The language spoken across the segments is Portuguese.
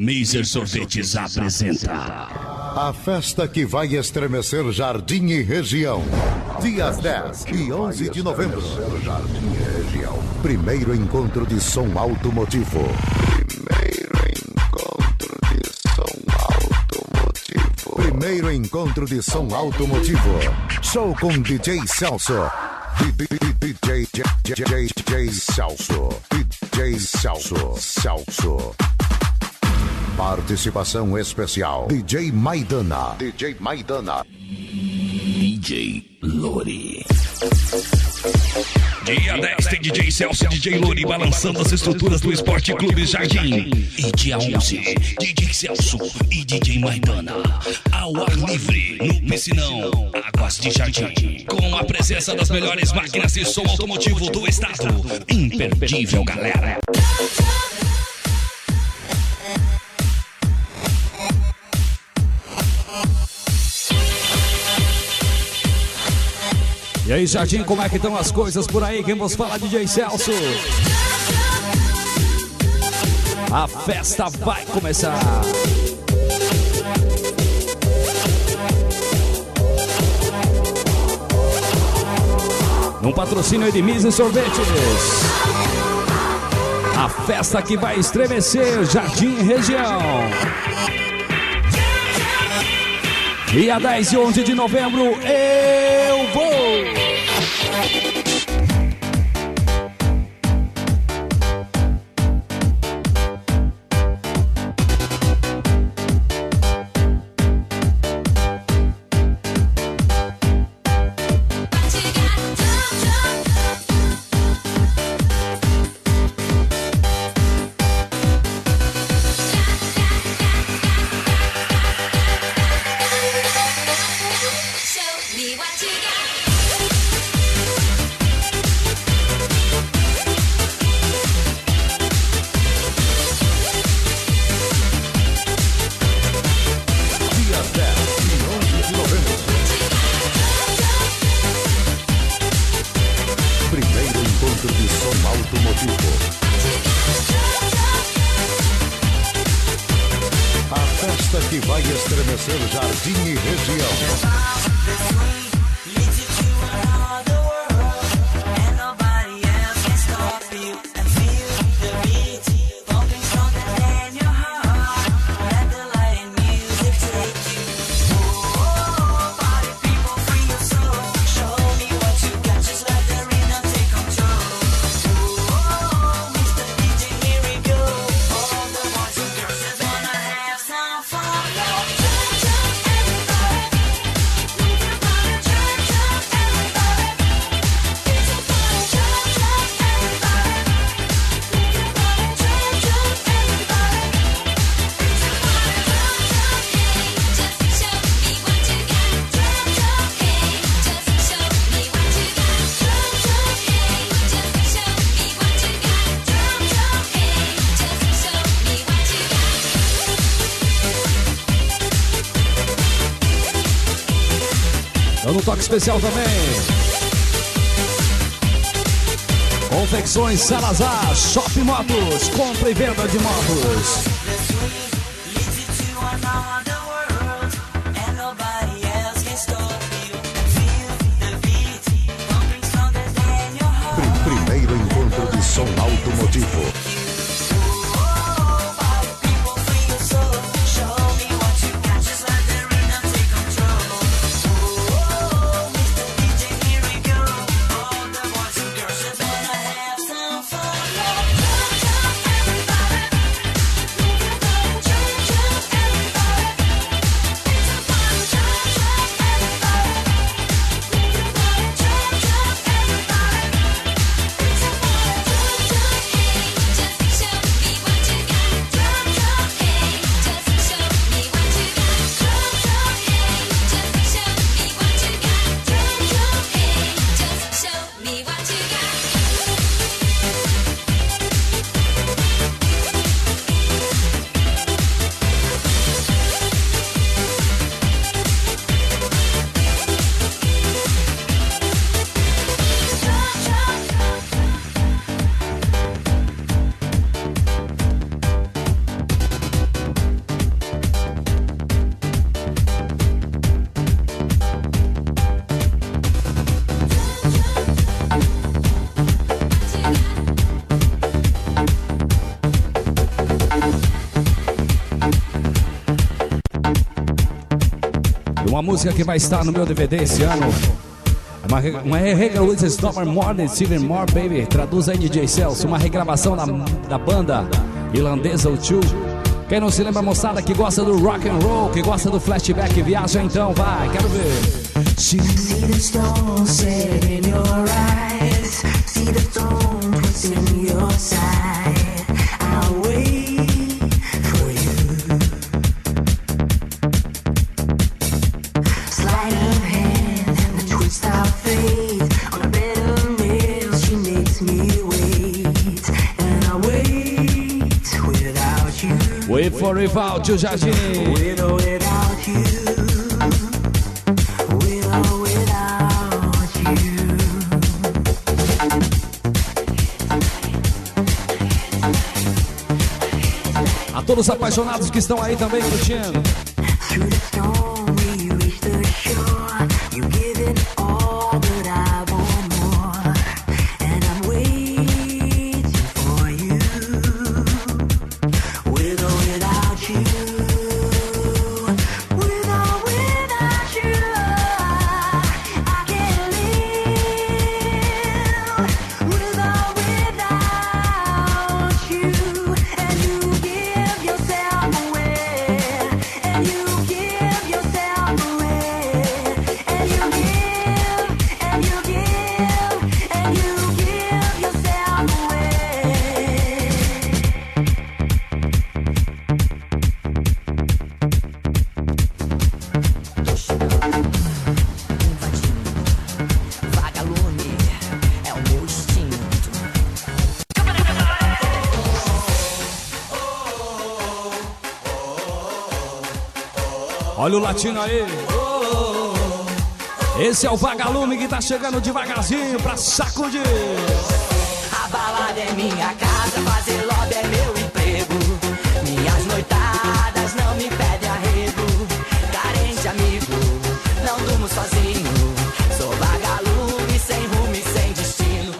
Miser Sorvetes apresenta a festa que vai estremecer Jardim e região. Dias 10 e 11 de novembro. Jardim e região. Primeiro encontro de som automotivo. Primeiro encontro de som automotivo. Show com DJ Celso. DJ Celso. DJ Celso. Participação especial. DJ Maidana. DJ Lori. Dia 10 tem DJ Celso e DJ Lori balançando as estruturas do Esporte Clube Jardim. E dia 11, DJ Celso e DJ Maidana ao ar livre, no piscinão, Águas de Jardim. Com a presença das melhores máquinas de som automotivo do estado. Imperdível, galera. E aí, Jardim, como é que estão as coisas por aí? Quem vos fala, DJ Celso? A festa vai começar. Num patrocínio de Miser Sorvetes. A festa que vai estremecer Jardim e região. Dia 10 e 11 de novembro, eu vou! Que vai estremecer Jardim e região. Dando um toque especial também. Confecções Salazar, Shop Motos, compra e venda de motos. Primeiro encontro de som automotivo. uma música que vai estar no meu DVD esse ano. Uma regravação de Stop More Than Steven More Baby. Traduz aí, DJ Celso. Uma regravação da banda irlandesa U2. Quem não se lembra, moçada, que gosta do rock and roll, que gosta do flashback, viaja então, vai, quero ver. See the stone set in your eyes, see the thorn twists in your side. I'll wait for you. Sleight of hand, the twist of fate. On a bed of nails, she makes me wait, and I'll wait without you. Wait for without you, Jardim. With or without you. A todos os apaixonados que estão aí também curtindo. Olha o latino aí. Esse é o vagalume que tá chegando devagarzinho pra sacudir. A balada é minha casa, fazer lobby é meu emprego. Minhas noitadas não me pedem arrego. Carente amigo, não durmo sozinho. Sou vagalume, sem rumo e sem destino.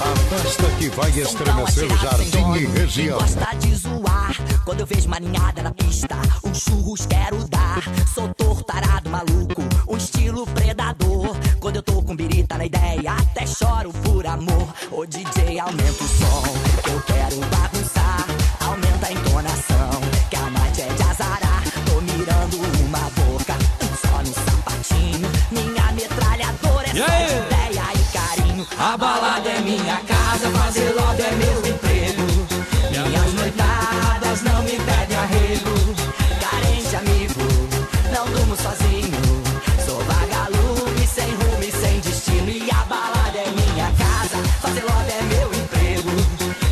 A festa que vai estremecer Jardim e região. Gosta de zoar quando eu vejo uma ninhada na pista. Os churros quero dar. Sou tortarado maluco, um estilo predador. Quando eu tô com birita na ideia, até choro por amor. Ô DJ, aumenta o som, que eu quero bagunçar. Aumenta a entonação, que a noite é de azarar. Tô mirando uma boca, só no sapatinho. Minha metralhadora é só de ideia e carinho. A balada é minha casa, fazer lobby é meu emprego. Minhas noitadas não me pedem arrego. Carente amigo, não durmo sozinho. Sou vagalume, sem rumo e sem destino. E a balada é minha casa, fazer lobby é meu emprego.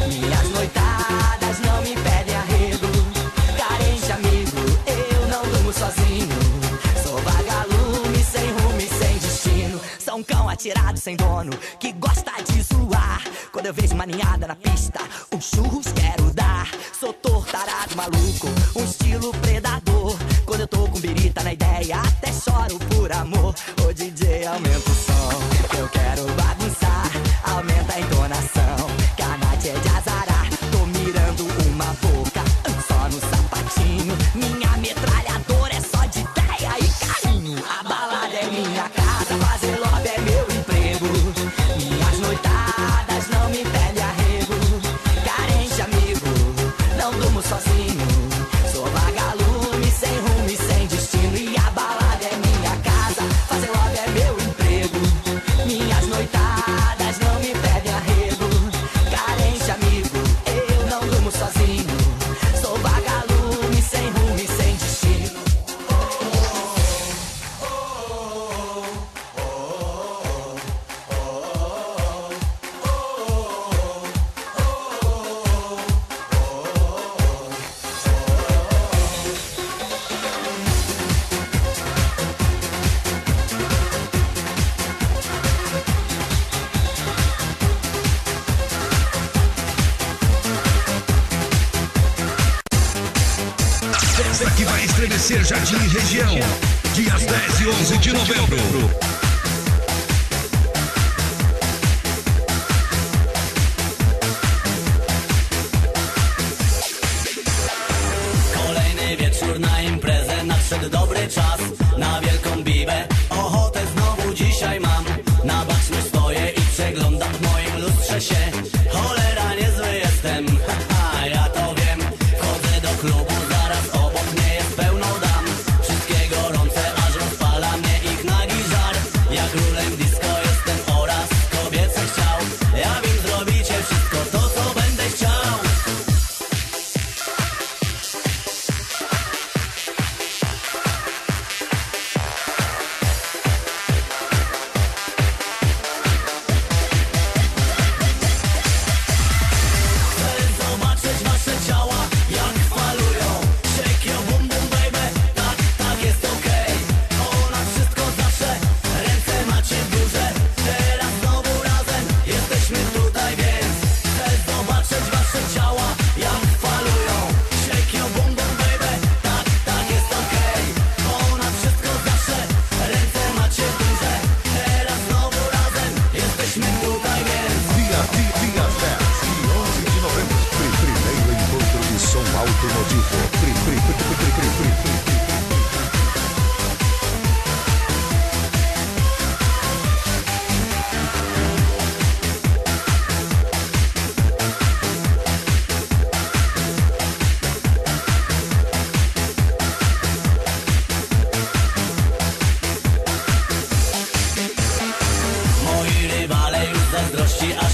Minhas noitadas não me pedem arrego. Carente amigo, eu não durmo sozinho. Sou vagalume, sem rumo e sem destino. Sou um cão atirado sem dono, que gosta de zoar. Quando eu vejo uma ninhada na pista, os churros quero dar. Sou tortarado maluco, um estilo predador. Quando eu tô com birita na ideia, até choro por amor. Ô DJ, aumenta o som, que eu quero bagunçar. Aumenta a entonação, que a noite é de azarar. Tô mirando uma boca, só no sapatinho. Minha metralhadora é só de ideia e carinho. A balada é minha casa, fazer lobby é meu emprego. Minhas noitadas não me pedem arrego. Carente amigo, não durmo sozinho. Sou vagalume, sem rumo e sem destino. E a balada é minha casa, fazer lobby é meu emprego. Minhas noitadas não me pedem arrego. Carente amigo, eu não durmo sozinho. Sou vagalume, sem rumo e sem destino. Festa que vai estremecer Jardim e região. Dias 10 e 11 de novembro. nadszedł dobry czas na wielką bibę. Ochotę znowu dzisiaj mam na baczność stoję i przeglądam w moim lustrze się. Cholera, niezły jestem, haha, ja to wiem. Chodzę do klubu, zaraz obok mnie jest pełno dam. Wszystkie gorące, aż rozpala mnie ich nagi żar. Ja królem disco jestem oraz kobiecych ciał. Ja wiem, zrobicie wszystko to, co będę chciał.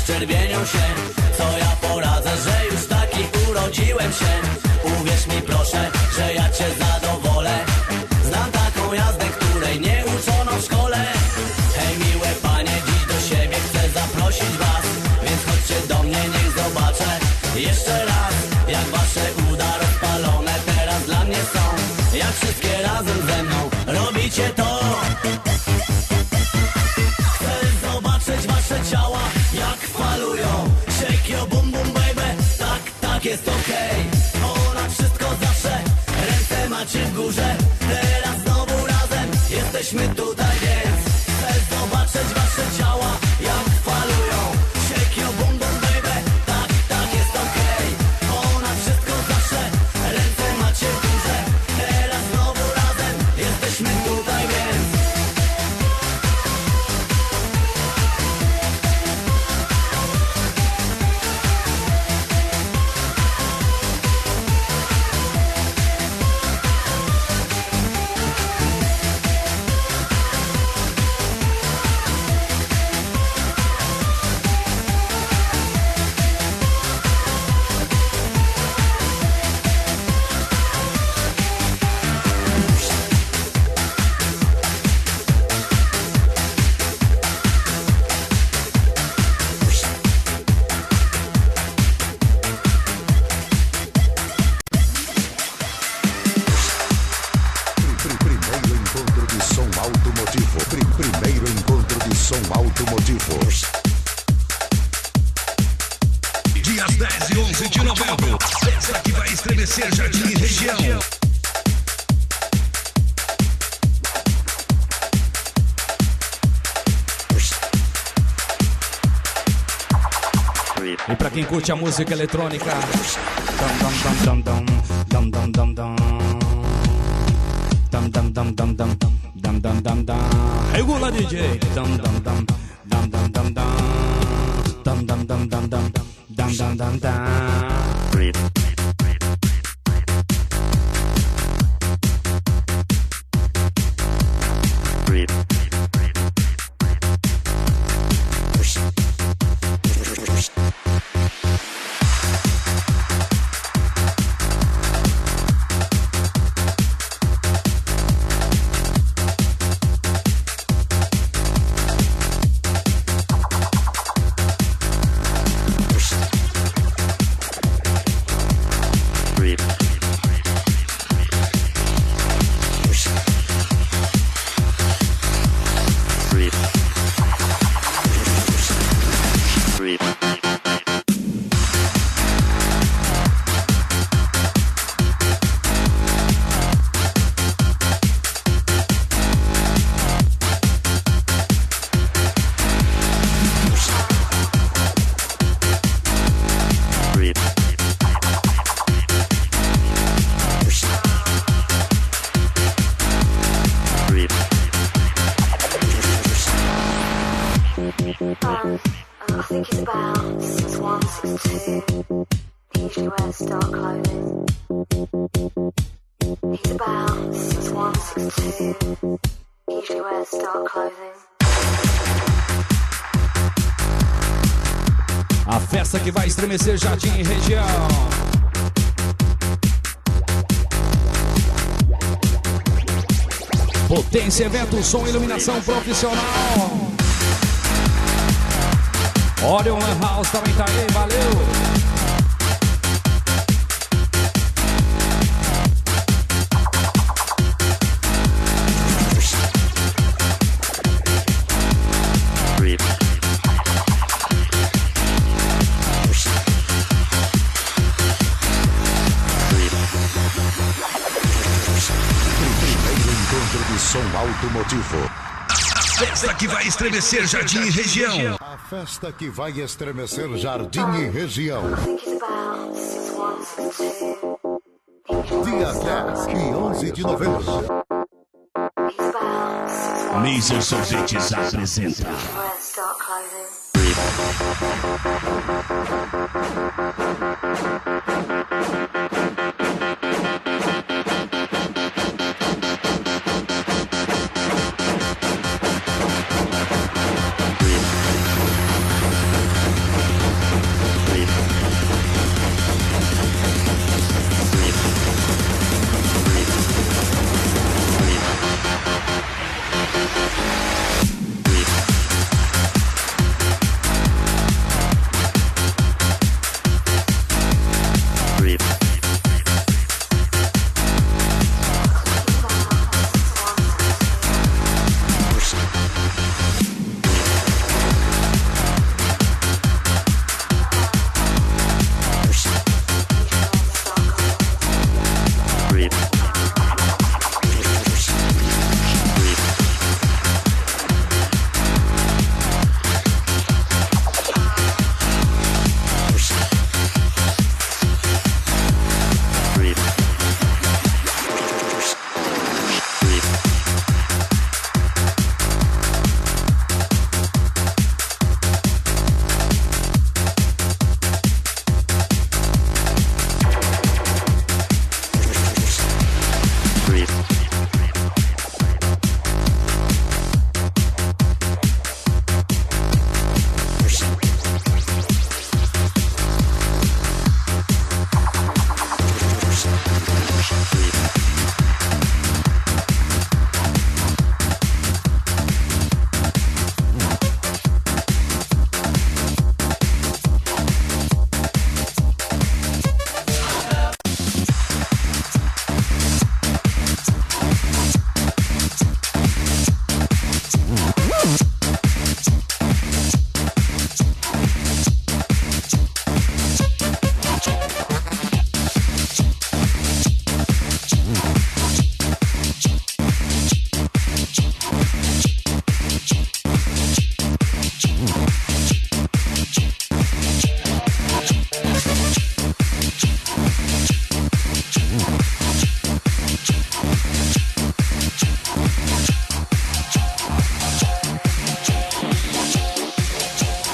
Czerwienią się, co ja poradzę, że już taki urodziłem się. Uwierz mi proszę, że ja cię zadowolę. Znam taką jazdę, której nie uczono w szkole. Hej miłe panie, dziś do siebie chcę zaprosić was. Więc chodźcie do mnie, niech zobaczę jeszcze raz, jak wasze uda rozpalone teraz dla mnie są. Jak wszystkie razem ze mną robicie to. Chcę zobaczyć wasze ciała, jak falują. Shake your boom boom baby, tak, tak jest okej. Ponad wszystko zawsze, ręce macie w górze. Teraz znowu razem, jesteśmy tutaj więc. Chcę zobaczyć wasze ciała, jak falują. Shake your boom boom baby, tak, tak jest okej. Ponad wszystko zawsze, ręce macie w górze. Teraz znowu razem, jesteśmy tutaj więc. Primeiro encontro de som automotivo. Primeiro encontro de som automotivo. Dias 10 e 11 de novembro. Festa que vai estremecer Jardim e região. E pra quem curte a música eletrônica, dam dam dam dam dam dam dam dam dam dam dam dam dam dam dam dam. Regula DJ. Dam dam dam dam dam dam dam dam dam dam dam dam dam dam dam. I think he's about 6'1", 6'2". He usually wears dark clothing. He's about 6'1", 6'2". He usually wears dark clothing. A festa que vai estremecer Jardim e região. Potência Evento, som e iluminação profissional. Orion Lan House também tá aí, valeu. Som Automotivo. A festa que vai estremecer Jardim e região. A festa que vai estremecer Jardim e região. Dia 10 e 11 de novembro. Laser Sorvetes apresenta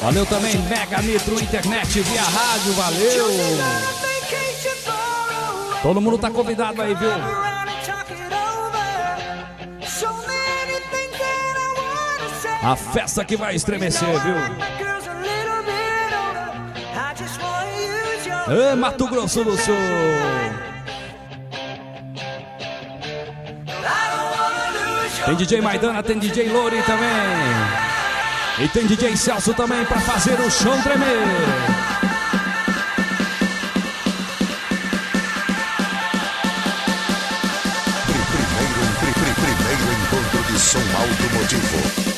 Valeu também, Mega Nitro Internet via rádio, valeu! Todo mundo tá convidado aí, viu? A festa que vai estremecer, viu? Mato Grosso do Sul! Tem DJ Maidana, tem DJ Lori também! E tem DJ Celso também pra fazer o chão tremer. Primeiro encontro de som automotivo.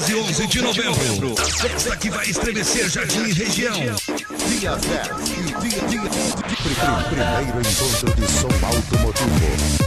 10 e 11 de novembro. A festa que vai estremecer Jardim e região. Dia 10 e dia primeiro encontro de som automotivo.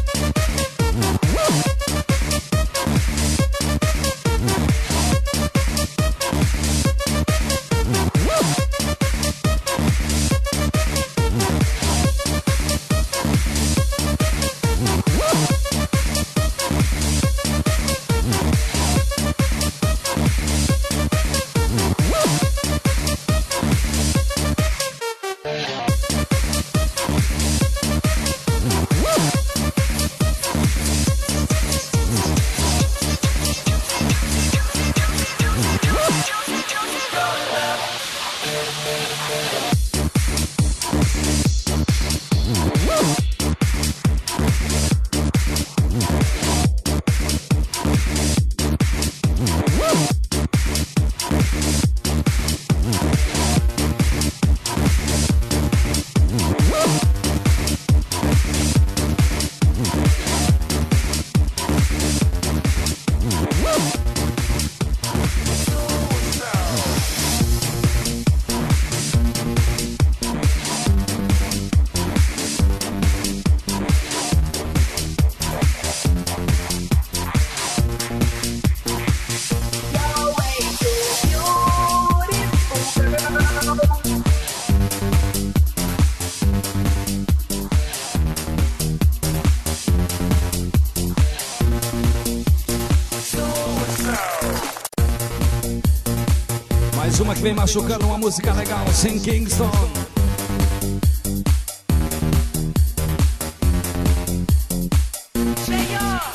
Mais uma que vem machucando, uma música legal, sem Kingston.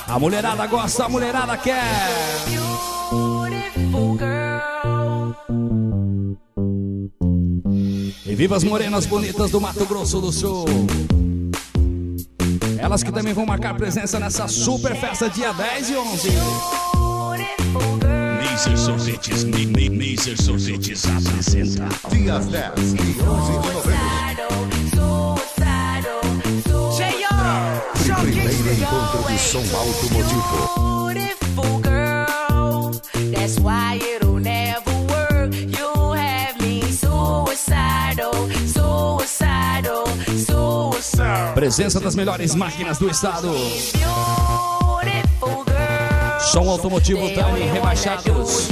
A mulherada gosta, a mulherada quer. E viva as morenas bonitas do Mato Grosso do Sul. Elas que também vão marcar presença nessa super festa dia 10 e 11. Maser Sorvetes, Maser Sorvetes apresenta. Dias 10 e 11 de novembro. Primeiro encontro de som automotivo. Beautiful girl, that's why it'll never work. You have me suicidal, suicidal, suicidal. Presença das melhores máquinas do estado. Beautiful girl, Som Automotivo Tani Rebaixados.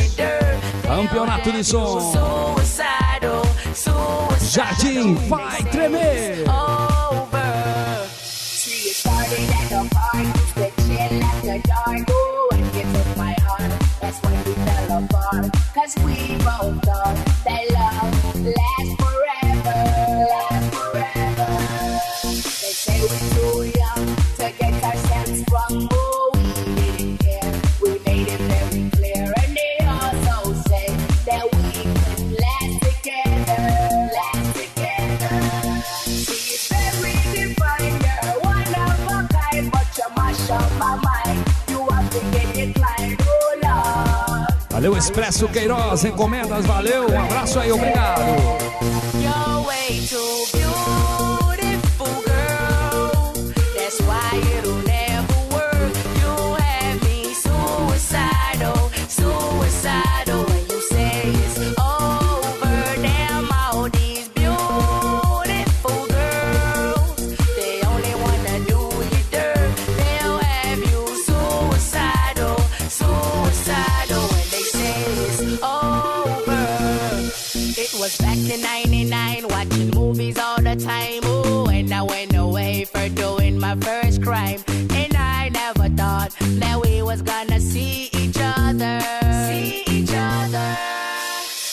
Campeonato de som. suicidal, suicidal. Jardim vai tremer. Over. See, it started at the park, used to chill at the dark. Ooh, and you took my heart, that's when we fell apart. Cause we both thought that love lasts forever, lasts forever. They say we're too young to get ourselves sprung. Ooh, we didn't care, we made it very clear. And they also say that we could last together, last together. See, it's very divine, you're one of a kind, but you mash up my mind. You have to get declined, oh Lord. Valeu, Expresso Queiroz, encomendas, valeu, um abraço aí, obrigado. You're way too beautiful, girl. That's why it'll never work. You have me suicidal, suicidal. When you say it's over, damn all these beautiful girls, they only wanna do you dirt. They'll have you suicidal, suicidal. When they say it's over. It was back in 99, watching movies all the time. Ooh, and I went away for doing my first crime. And I never thought that we was gonna see each other. See each other.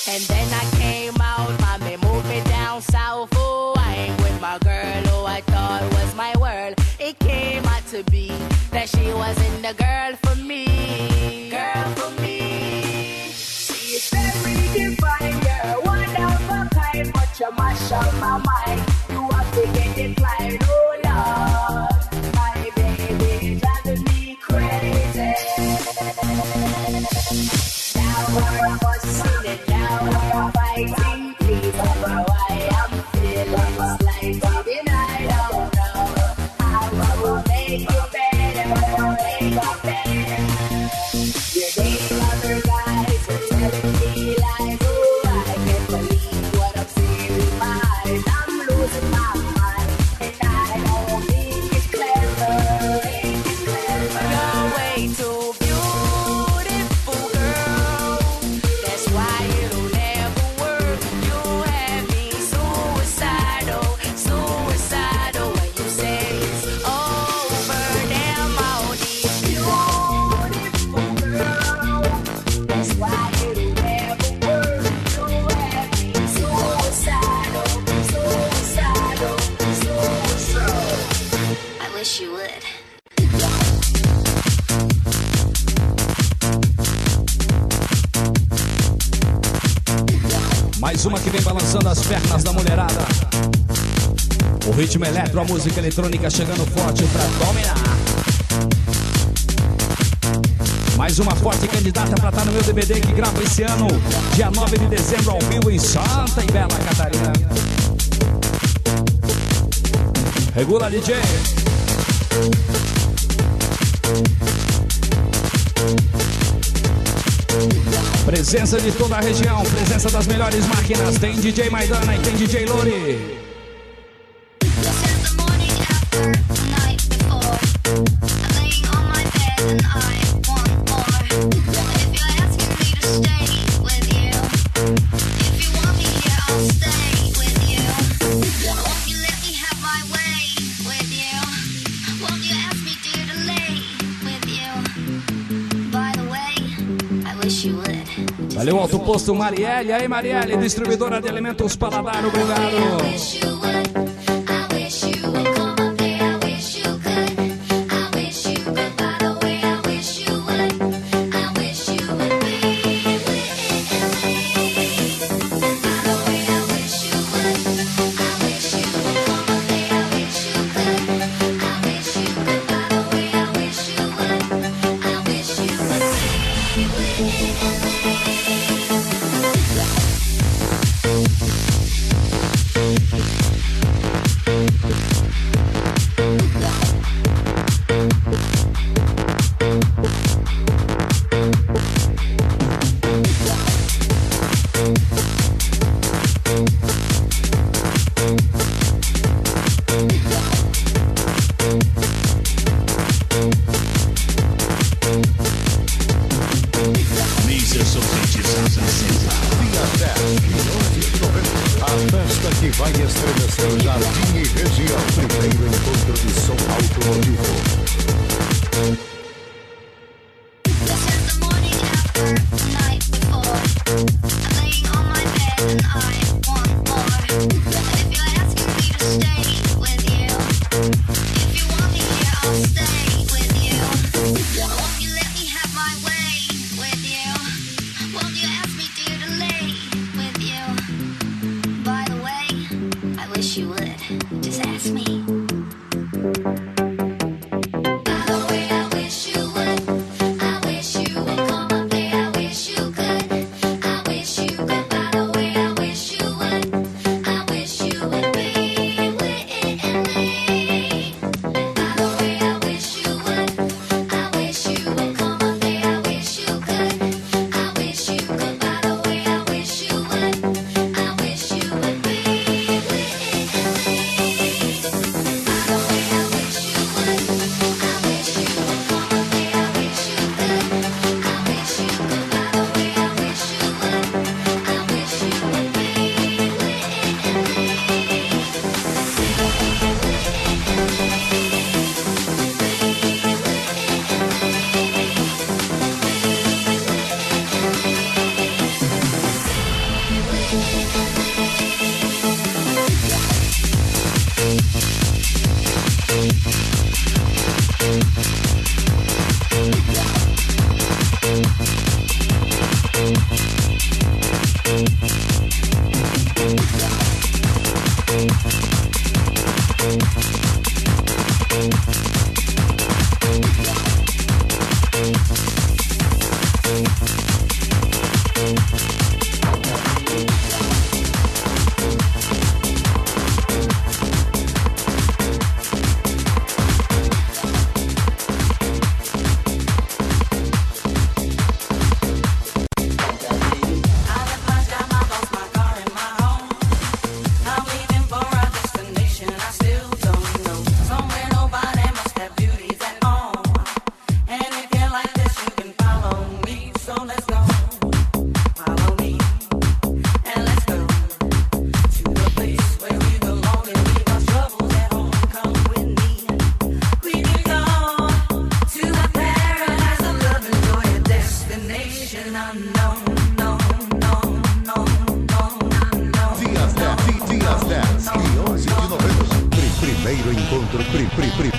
And then I came out, mommy moved me down south. Ooh, I ain't with my girl who I thought was my world. It came out to be that she wasn't the girl for me. Girl for me. See, it's very divine, you're one of a kind, but you mash up my mind. You have to get declined, oh Lord. My baby driving me crazy. Now we're fussing and now we're fighting. Please over why I'm feeling slighted, and I don't know how to make you better, make you better. You're dating other guys, Mais uma que vem balançando as pernas da mulherada. O ritmo eletro, a música eletrônica chegando forte pra dominar. Mais uma forte candidata pra estar no meu DVD que gravo esse ano, dia 9 de dezembro, ao vivo em Santa e Bela Catarina. Regula, DJ. Presença de toda a região, presença das melhores máquinas. Tem DJ Maidana e tem DJ Lori. Valeu, Alto Posto Marielle. Aí, Marielle, distribuidora de alimentos Paladar, obrigado. A festa que vai estremecer o Jardim e região. Primeiro encontro de Som Automotivo.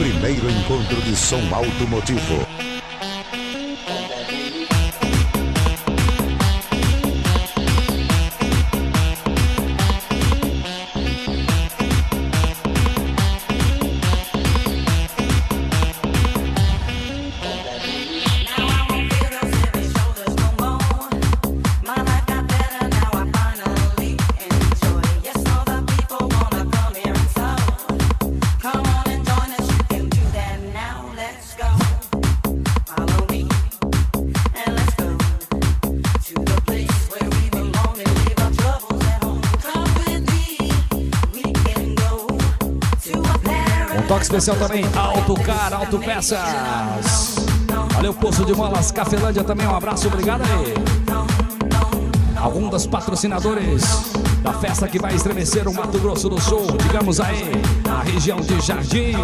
Primeiro encontro de Som Automotivo. toque especial também, Autocar, Autopeças. Valeu, Poço de Molas, Cafelândia também, um abraço, obrigado aí. Algum dos patrocinadores da festa que vai estremecer o Mato Grosso do Sul, digamos aí, a região de Jardim.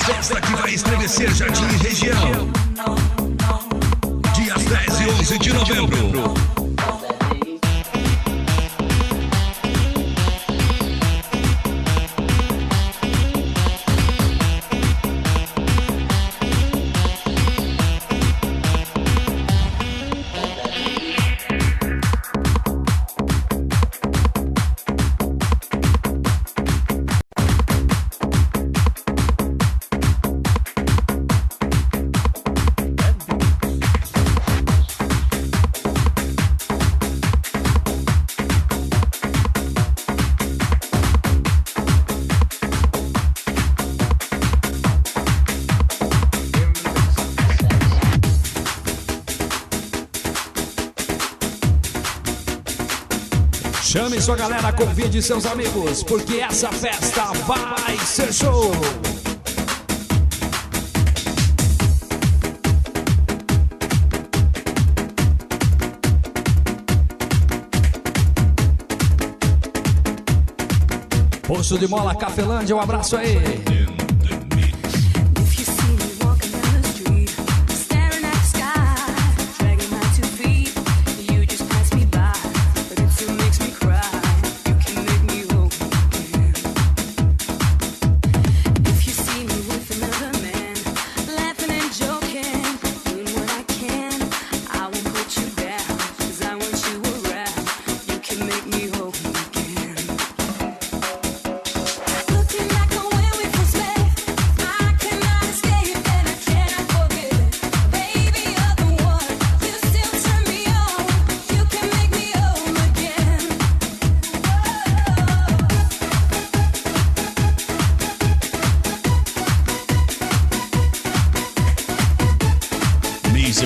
Festa que vai estremecer Jardim e região. Dias 10 e 11 de novembro. Chame sua galera, convide seus amigos, porque essa festa vai ser show. Poço de Mola, Cafelândia, um abraço aí.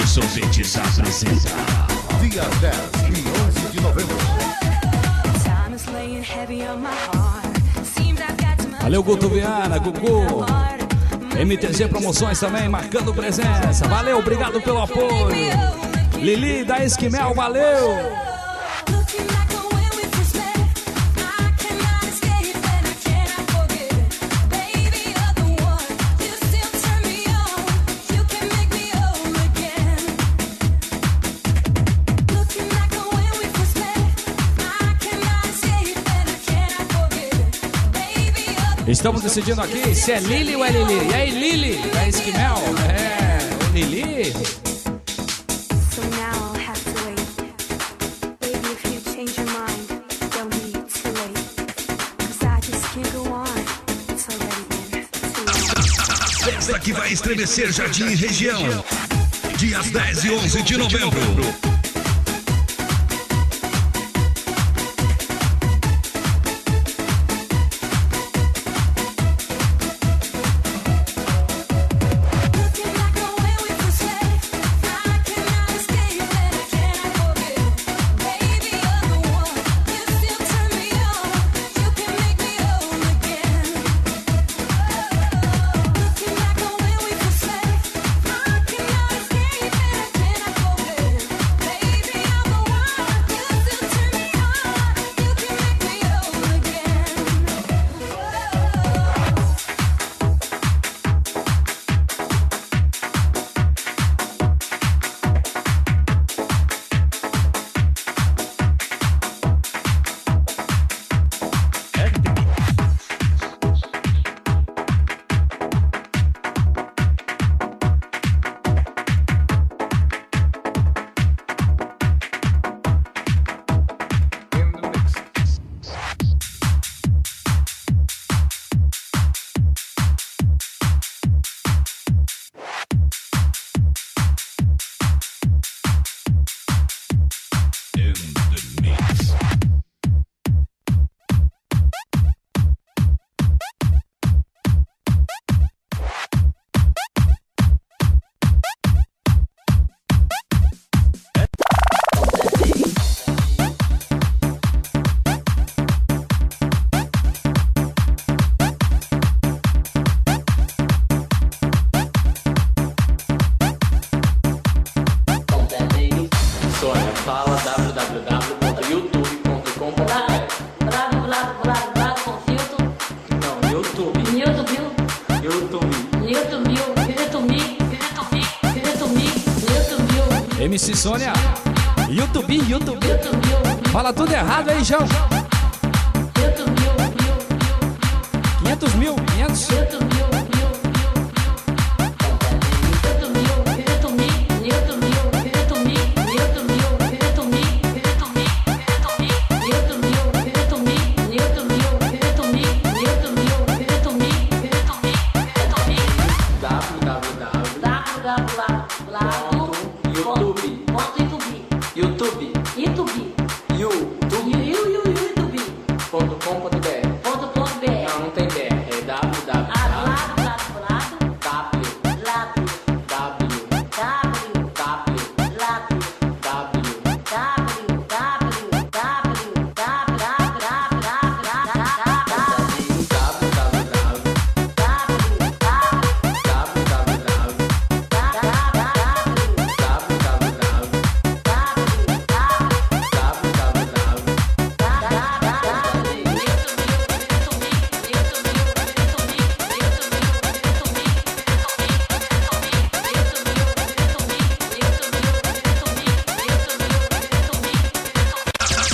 Sorvetes apresenta Dia 10 e 11 de novembro. Valeu, Guto Viana, Gugu. MTG Promoções também, marcando presença. Valeu, obrigado pelo apoio. Lili da Esquimel, valeu. Estamos decidindo aqui se é Lili ou é Lili. E aí, Lili, da Esquimel? É, Lili? Festa que vai estremecer Jardim e região. Dias 10 e 11 de novembro. MC Sônia. YouTube. Fala tudo errado aí, João. 500 mil.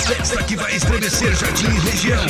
Festa que vai estremecer Jardim e região.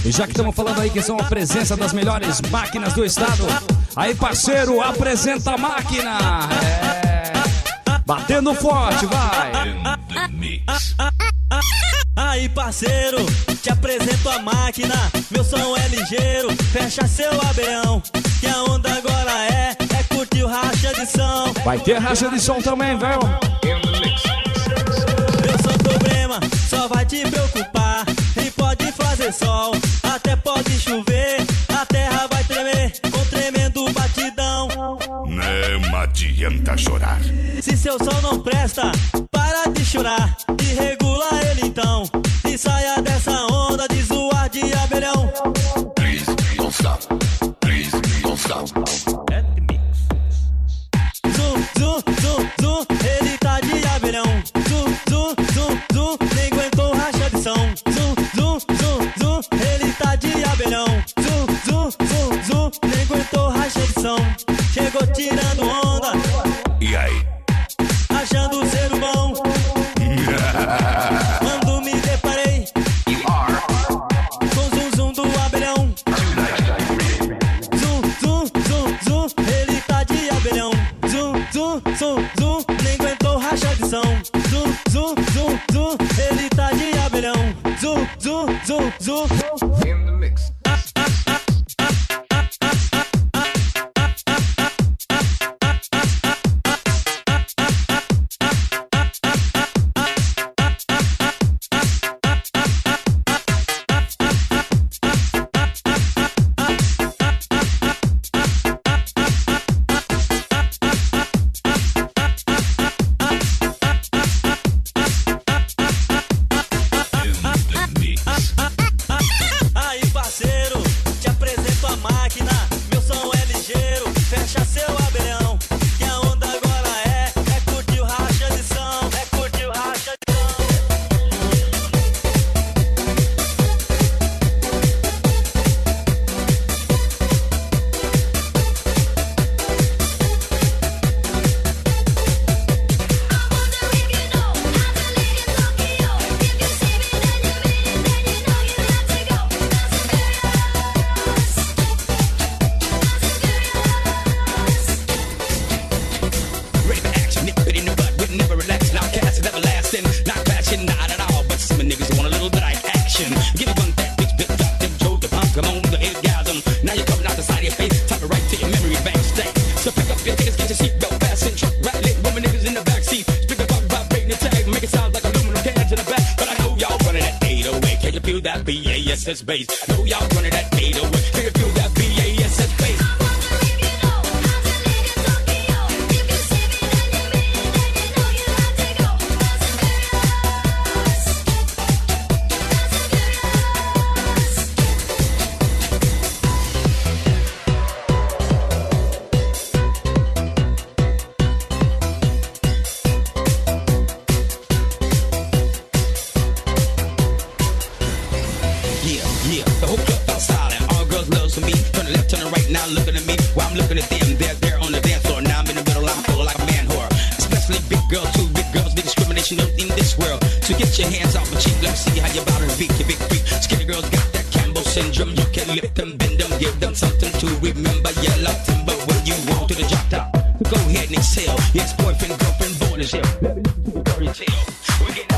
E já que estamos falando aí que são a presença das melhores máquinas do estado, aí parceiro, apresenta a máquina. Batendo forte, vai. Aí parceiro, te apresento a máquina. Meu som é ligeiro, fecha seu abelhão. Que a onda agora é curtir o racha de som. Vai ter racha de som também, velho. Meu som problema só vai te preocupar. E pode fazer sol, até pode chover. A terra vai tremer com tremendo batidão. Não adianta chorar. Se seu som não presta, para de chorar. E regula ele então. E saia dessa onda de zoar de abelhão. Please don't stop. Please don't stop. Zum, zum, zum, zum, ele tá de abelhão. Zum, zum, zum, zum, nem aguentou racha de som. Zum, zum, zum, zum, ele tá de abelhão. Zum, zum, zum, zum, nem aguentou racha de som. Chegou tirando onda. E aí? Achando ser bom. Quando me deparei com o zum, zum do abelhão. Zum, zum, zum, zum, ele tá de abelhão. Zum, zum, zum, zum, nem aguentou racha de som. Zum, zum, zum, zum, ele tá de abelhão. Zum, zum, zum, zum. In the mix. passion, not passion, not at all. But some niggas want a little bit of action. Give me one that bitch, bitch, drop them, Joe, the pump, come on, the orgasm. Now you're coming out the side of your face, top it right to your memory bank stack. So pick up your tickets, get your seatbelt fastened, truck rattling, woman niggas in the backseat. Speaker fuck vibrating the tag, make it sound like aluminum cans in the back. But I know y'all running that 808, can you feel that BASS bass? I know y'all running that 808, can you feel that BASS bass? Looking at me while I'm looking at them. They're on the dance floor. Now I'm in the middle. I'm full like a man whore. Especially big girls, too. Big girls be discrimination in this world. So get your hands off my cheek. Let me see how you bout her beat. Your big freak. Skinny girls got that Campbell syndrome. You can lift them, bend them, give them something to remember. You love timber when you walk to the drop top. Go ahead and exhale. Yes, boyfriend, girlfriend, born is here. Let me listen to the fairy tale. We're getting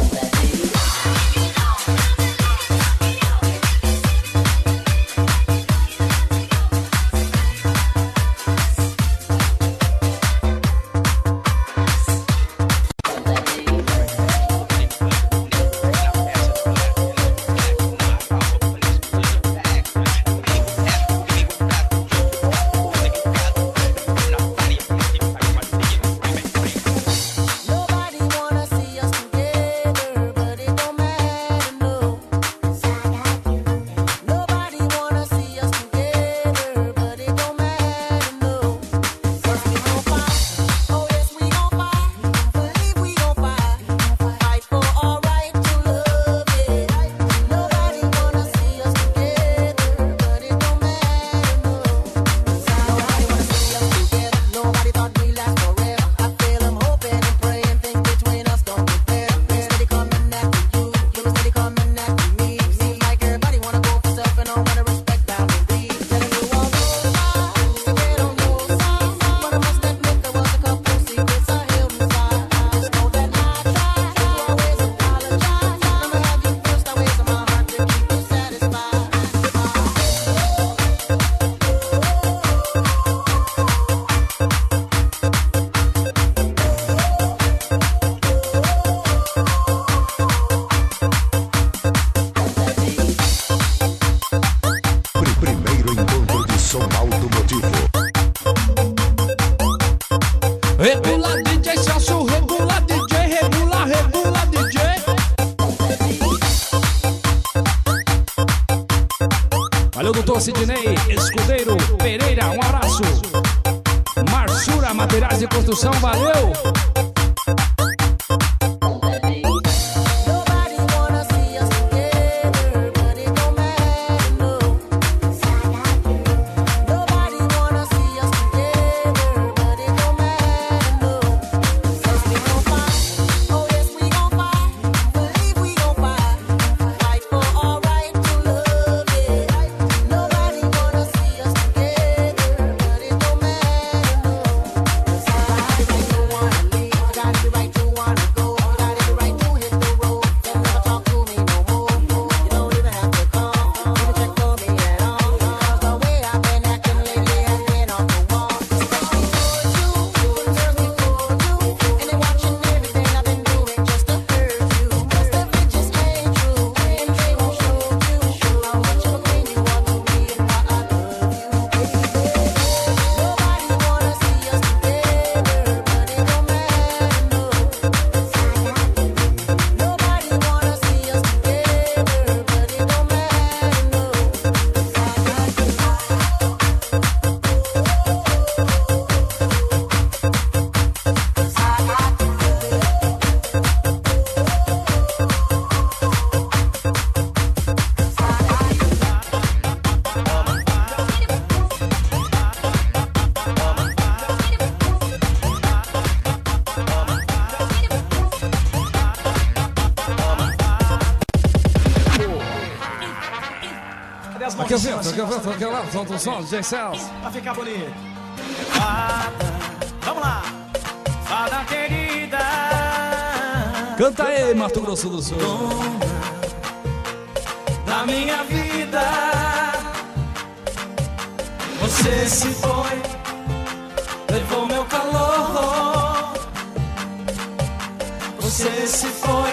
Som Automotivo. Regula DJ Celso, regula DJ, regula DJ. Valeu, doutor Sidney Escudeiro Pereira, um abraço. Marsura Materiais de Construção, valeu. Aqui lá, solta o som, DJ Celso. Vai ficar bonito. Fada, vamos lá. Fada querida. Canta aí, Mato Grosso do Sul. Da minha vida, você se foi, levou meu calor. Você se foi,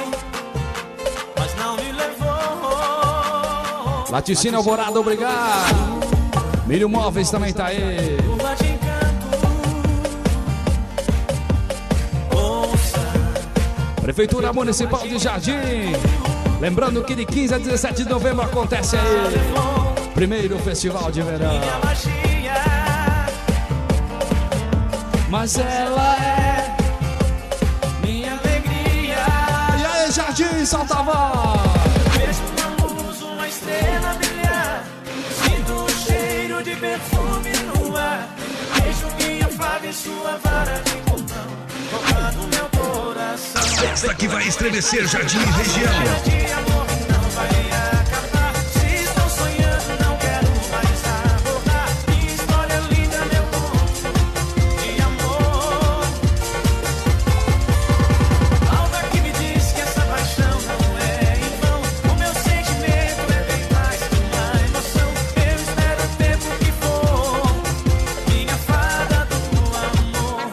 mas não me levou. Laticínio Alvorada, obrigado. Milho Móveis também tá aí. Lua de encanto, ouça. Prefeitura Municipal de Jardim. Lembrando que de 15 a 17 de novembro acontece aí primeiro Festival de Verão. Minha magia, Mas ela é minha alegria. E aí, Jardim, solta a voz. Vejo na luz uma estrela brilhar, sinto o cheiro de perfume no ar. Vejo minha fada em sua vara de condão, tocando meu coração. Festa que vai estremecer Jardim e região. De amor que não vai acabar. Se estou sonhando, não quero mais abordar. Minha história linda, meu conto de amor. Algo aqui me diz que essa paixão não é em vão. O meu sentimento é bem mais que uma emoção. Eu espero o tempo que for, minha fada do amor.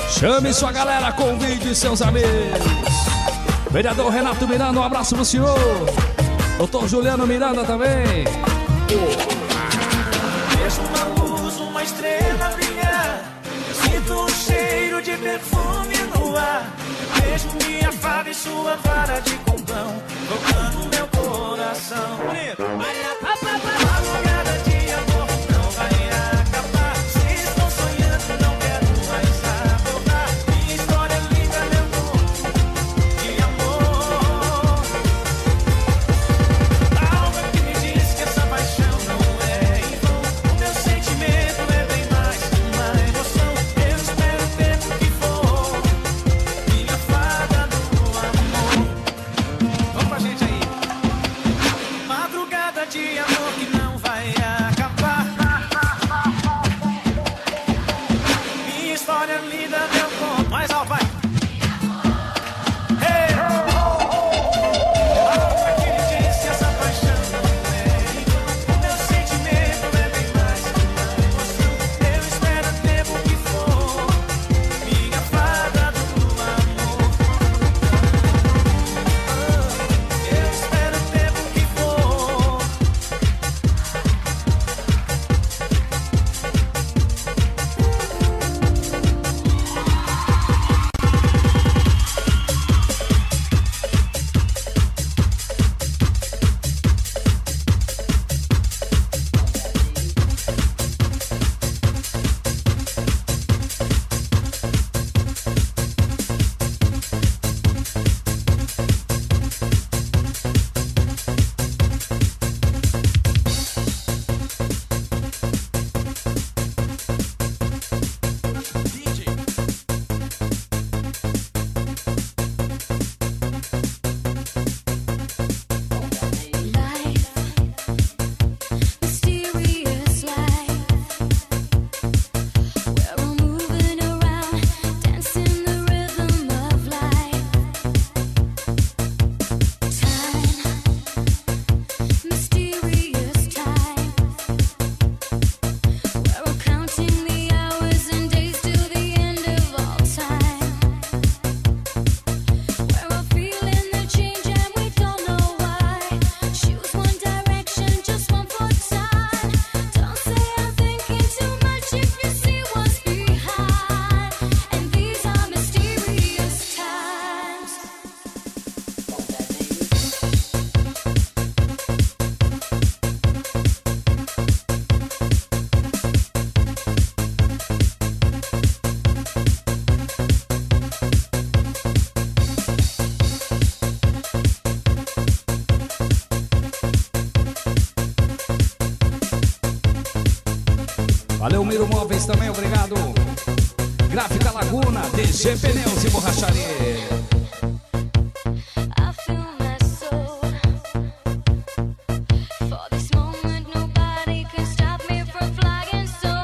Chame sua galera, convide seus amigos. Vereador Renato Miranda, um abraço pro senhor. Doutor Juliano Miranda também. Vejo uma luz, uma estrela brilhar. Sinto um cheiro de perfume no ar. Vejo minha fada e sua vara de condão, tocando meu coração. Madrugada de amor não vai acabar. Se estou sonhando, não quero mais abordar. Minha história linda, meu conto de amor. Algo que me diz que essa paixão não é em vão. O meu sentimento é bem mais que uma emoção. Eu espero o tempo que for, minha fada do amor. Vamos com a gente aí. Madrugada de amor que não vai acabar. Minha história linda, meu conto. Mais alto, vai. Hey! Algo que me diz que essa paixão não é em vão. O meu sentimento é bem mais que uma emoção. Eu espero o tempo que for, minha fada do amor. Eu espero o tempo que for. Mysterious life, where we're moving around, dancing the rhythm of life. Time, mysterious time, where we're counting the hours and days till the end of all time. Where we're feeling the change and we don't know why. Choose one direction, just one for time. Don't say I'm thinking too much if you see what's behind. And these are mysterious times. Valeu, Miro Móveis também, obrigado. Gráfica Laguna, DG Pneus e Borracharia. I feel my soul. For this moment, nobody can stop me from flying so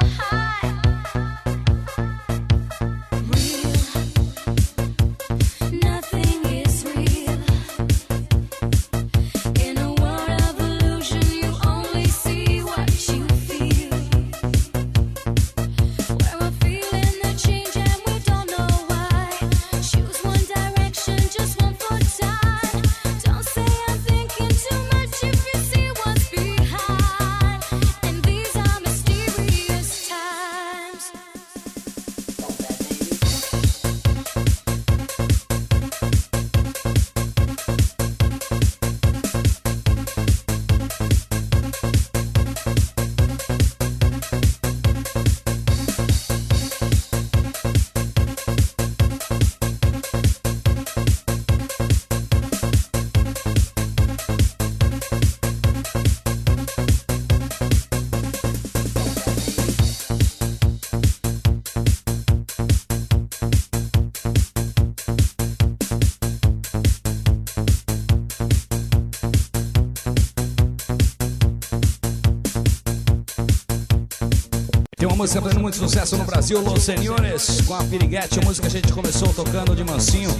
Tem uma música fazendo muito sucesso no Brasil, Los Senhores, com a Piriguete, música que a gente começou tocando de mansinho.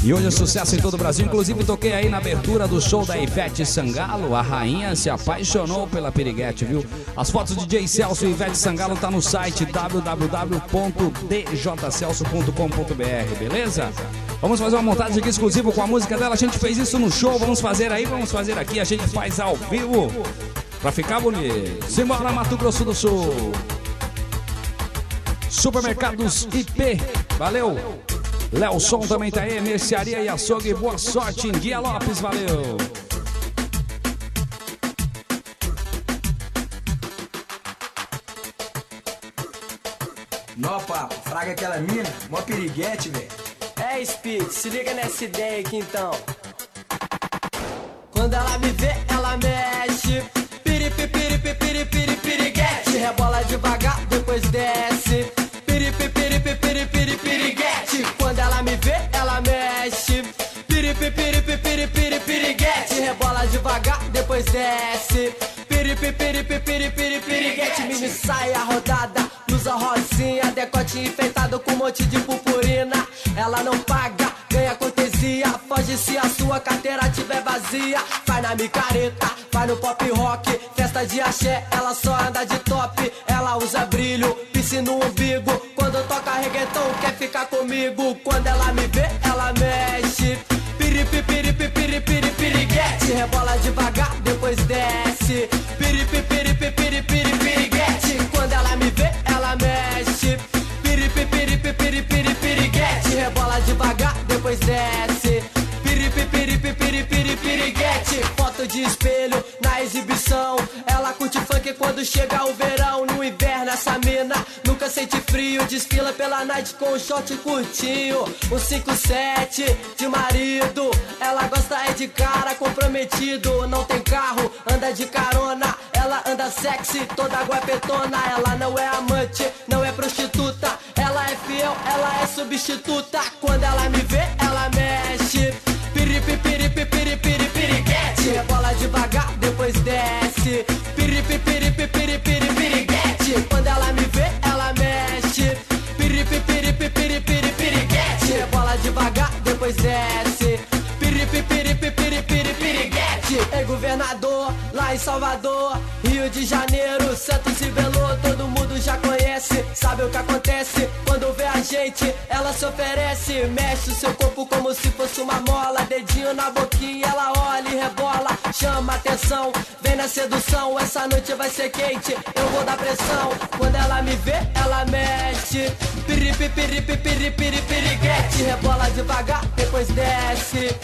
E hoje é sucesso em todo o Brasil. Inclusive toquei aí na abertura do show da Ivete Sangalo. A rainha se apaixonou pela Piriguete, viu? As fotos de DJ Celso e Ivete Sangalo tá no site www.djcelso.com.br, beleza? Vamos fazer uma montagem aqui exclusiva com a música dela. A gente fez isso no show, vamos fazer aí, vamos fazer aqui. A gente faz ao vivo pra ficar bonito. Simbora, Mato Grosso do Sul. Supermercados IP, valeu. Léo Som também tá aí, mercearia e açougue, boa sorte em Guia Lopes, valeu. Nó, papo, fraga aquela mina, mó piriguete, velho. É, Speed, se liga nessa ideia aqui então. Quando ela me vê, ela mexe. Piriguete. Rebola devagar, depois desce. Piriguete. Quando ela me vê, ela mexe. Piriguete. Rebola devagar, depois desce. Piriguete. Mini saia rodada, blusa rosinha, decote enfeitado com um monte de purpurina. Ela não paga, ganha cortesia. Foge se a sua carteira tiver vazia. Vai na micareta, vai no pop rock. Festa de axé, ela só anda de top. Ela usa brilho, piercing no umbigo. Quando toca reggaeton, quer ficar comigo. Quando ela me vê, ela mexe. Piriguete. Rebola devagar, depois desce. Piriguete. Quando ela me vê, ela mexe. Piriguete. Rebola devagar, depois desce. Piriguete. Foto de espelho na exibição. Ela curte funk quando chega o verão. No inverno essa mina nunca sente frio. Desfila pela night com um short curtinho. Um 5-7 de marido. Ela gosta é de cara comprometido. Não tem carro, anda de carona. Ela anda sexy, toda guapetona. Ela não é amante, não é prostituta. Ela é fiel, ela é substituta. Quando ela me vê, ela mexe. Piriguete. Rebola devagar, depois desce. Piriguete. Quando ela me vê, ela mexe. Piriguete. Rebola devagar, depois desce. Piriguete. É governador, lá em Salvador, Rio de Janeiro, Santos e Belo, todo mundo já conhece. Sabe o que acontece quando vê a gente? Ela se oferece, mexe o seu corpo como se fosse uma mola. Dedinho na boquinha, ela olha e rebola. Chama atenção, vem na sedução. Essa noite vai ser quente, eu vou dar pressão. Quando ela me vê, ela mexe. Piriguete. Rebola devagar, depois desce.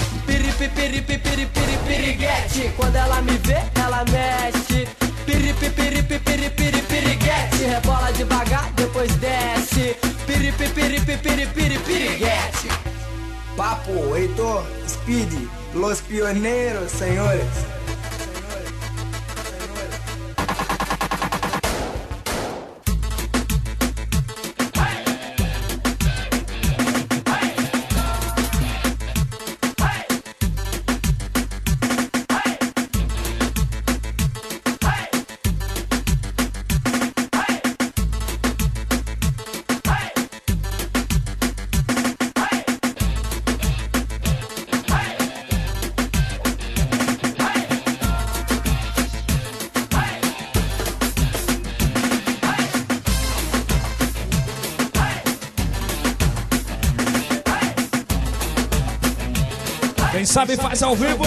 Piriguete. Quando ela me vê, ela mexe. Piriguete. Rebola devagar, depois desce. Piriguete. Papo, Heitor, Speed, Los Pioneiros, senhores. Quem sabe faz ao vivo.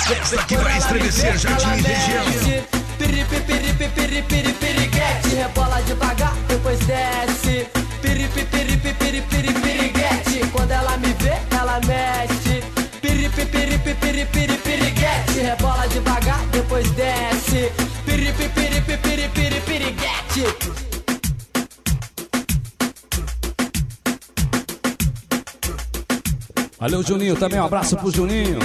festa que vai estremecer Jardim e região. Piriguete, rebola devagar, depois desce. Piriguete, quando ela me vê, ela mexe. Piriguete, rebola devagar, depois desce. Piriguete. Valeu, Juninho, também um abraço pro Juninho.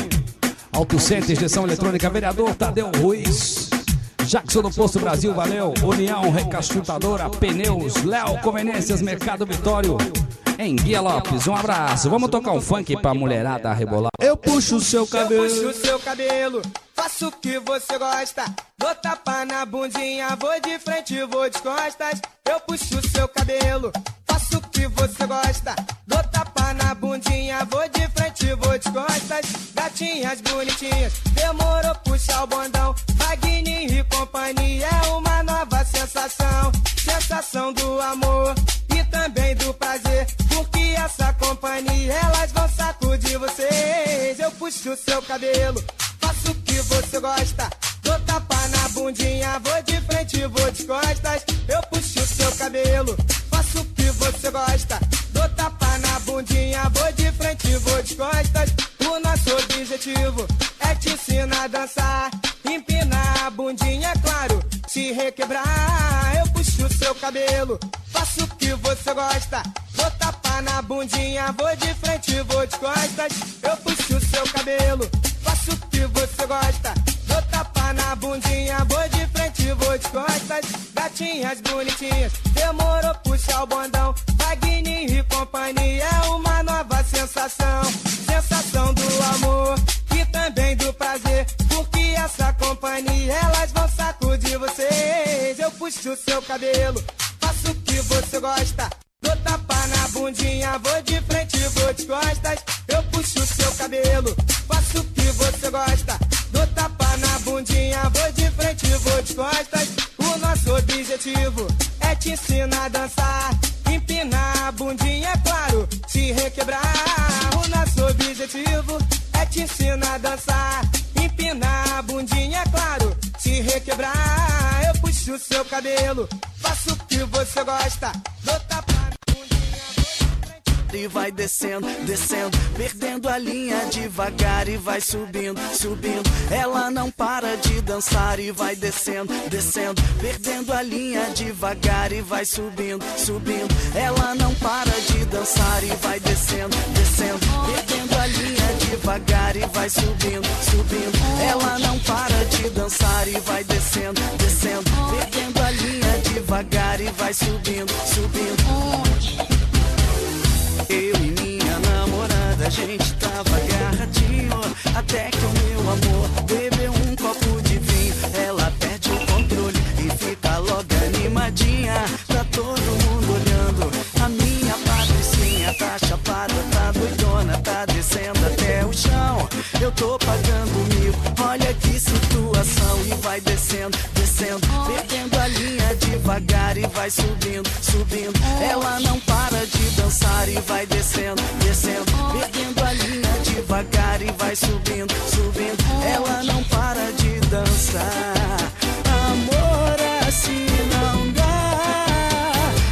Auto Center, gestão eletrônica, vereador Tadeu Ruiz. Jackson do Posto Brasil, valeu. União Recastutadora, Pneus, Léo Conveniências, Mercado Vitório. Em Guia Lopes, um abraço. Vamos tocar um funk pra mulherada rebolar. Eu puxo o seu cabelo. Eu puxo o seu cabelo, faço o que você gosta. Dou tapa na bundinha, vou de frente, vou de costas. Eu puxo o seu cabelo, faço o que você gosta. Dou tapa na bundinha, vou de frente, vou de costas. Gatinhas bonitinhas, demorou puxar o bondão. Wagner e companhia é uma nova sensação. Sensação do amor e também do prazer. Porque essa companhia, elas vão sacudir vocês. Eu puxo o seu cabelo, faço o que você gosta. Dou tapa na bundinha, vou de frente, vou de costas. Eu puxo o seu cabelo, faço o que você gosta. Dou tapa na bundinha, vou de frente, vou de costas. O nosso objetivo é te ensinar a dançar. Empinar a bundinha, é claro, se requebrar. Eu puxo o seu cabelo, faço o que você gosta. Vou tapar na bundinha, vou de frente, vou de costas. Eu puxo o seu cabelo, faço o que você gosta. Vou tapar na bundinha, vou de frente, vou de costas. Gatinhas bonitinhas, demorou puxar o bondão. Wagner e companhia é uma nova sensação. Sensação do amor e também do prazer. Porque essa companhia, elas vão sacudir vocês. Eu puxo o seu cabelo, faço o que você gosta. Dou tapa na bundinha, vou de frente, vou de costas. Eu puxo o seu cabelo, faço o que você gosta. Dou tapa na bundinha, vou de frente, vou de costas. O nosso objetivo é te ensinar a dançar. Empinar a bundinha, é claro, se requebrar. O nosso objetivo é te ensinar a dançar. Empinar a bundinha, é claro, se requebrar. Eu puxo o seu cabelo, faço o que você gosta. Dou tapa na bundinha, vou de frente. E vai descendo, descendo, perdendo a linha devagar e vai subindo, subindo. Ela não para de dançar e vai descendo, descendo, perdendo a linha devagar e vai subindo, subindo. Ela não para de dançar e vai descendo, descendo, perdendo a linha devagar e vai subindo, subindo. Ela não para de dançar e vai descendo, descendo, perdendo a linha devagar e vai subindo, subindo. Eu e minha namorada, a gente tava agarradinho, até que o meu amor bebeu um copo de vinho. Ela perde o controle e fica logo animadinha. Tá todo mundo olhando, a minha patricinha tá chapada, tá doidona, tá descendo até o chão. Eu tô pagando mil, olha que situação. E vai descendo, descendo, perdendo a linha devagar e vai subindo, subindo. Ela não para de dançar e vai descendo, descendo, perdendo a linha devagar e vai subindo, subindo. Ela não para de dançar. Amor assim não dá.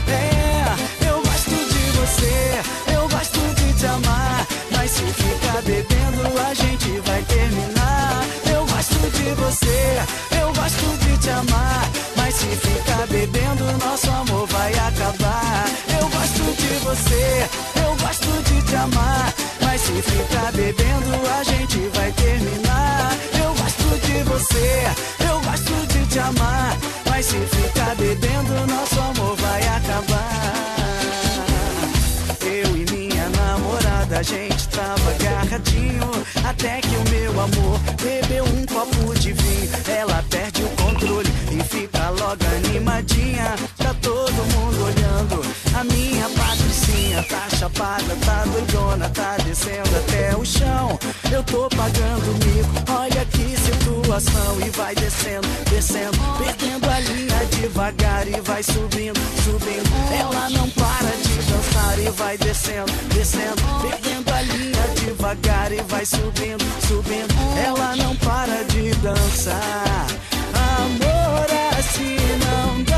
É, eu gosto de você, eu gosto de te amar, mas se ficar bebendo a gente vai terminar. Eu gosto de você, eu gosto de te amar, mas se ficar bebendo nosso amor vai acabar. Eu gosto de você, eu gosto de te amar, mas se ficar bebendo a gente vai terminar. Eu gosto de você, eu gosto de te amar, mas se ficar bebendo nosso amor vai acabar. Eu e minha namorada, a gente tava agarradinho, até que o meu amor bebeu um copo de vinho. Ela perde o controle e fica logo animadinha. Tá todo mundo olhando, a minha patricinha tá chapada, tá doidona, tá descendo até o chão. Eu tô pagando mico, olha que situação. E vai descendo, descendo, perdendo a linha devagar e vai subindo, subindo. Ela não para de dançar e vai descendo, descendo, perdendo a linha devagar devagar e vai subindo, subindo. Ela não para de dançar. Amor assim não dá.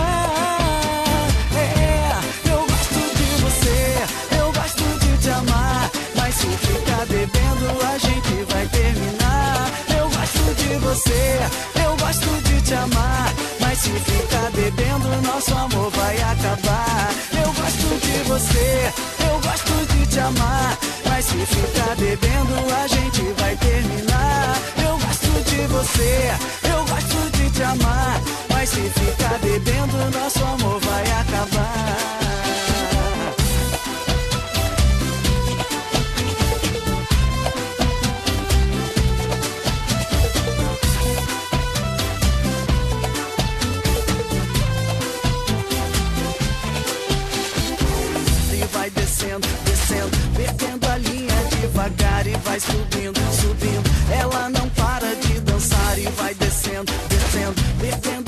Eu gosto de você, eu gosto de te amar, mas se ficar bebendo a gente vai terminar. Eu gosto de você, eu gosto de te amar, mas se ficar bebendo nosso amor vai acabar. Eu gosto de você, eu gosto de te amar, mas se ficar bebendo a gente vai terminar. Eu gosto de você, eu gosto de te amar, mas se ficar bebendo nosso amor vai acabar. Descendo, perdendo a linha devagar e vai subindo, subindo. Ela não para de dançar e vai descendo, descendo, perdendo